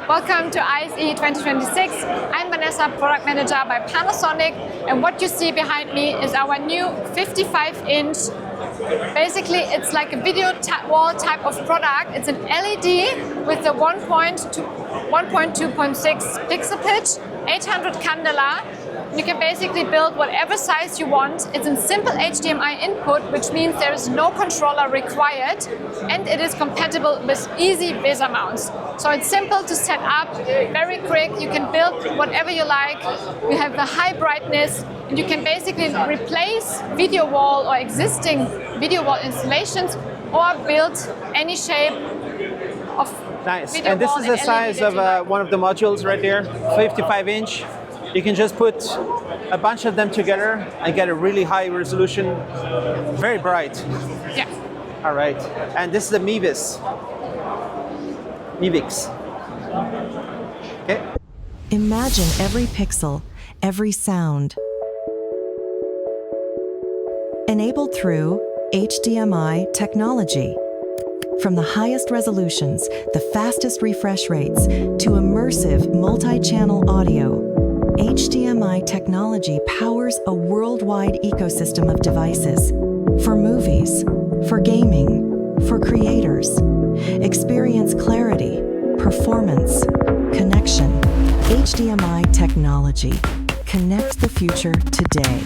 Welcome to ISE 2026. I'm Vanessa, Product Manager by Panasonic, and what you see behind me is our new 55-inch. Basically, it's like a video wall type of product. It's an LED with a 1.2.6 pixel pitch, 800 candela. You can basically build whatever size you want. It's a simple HDMI input, which means there is no controller required, and it is compatible with EasyVizer mounts. So it's simple to set up, very quick. You can build whatever you like. We have a high brightness, and you can basically replace video wall or existing video wall installations, or build any shape of nice. video And this wall is the size of one of the modules right there, 55-inch. You can just put a bunch of them together and get a really high resolution, very bright. Yeah. All right. And this is the MIVIS. Okay. Imagine every pixel, every sound. Enabled through HDMI technology. From the highest resolutions, the fastest refresh rates, to immersive multi-channel audio, HDMI technology powers a worldwide ecosystem of devices. For movies, for gaming, for creators. Experience clarity, performance, connection. HDMI technology. Connect the future today.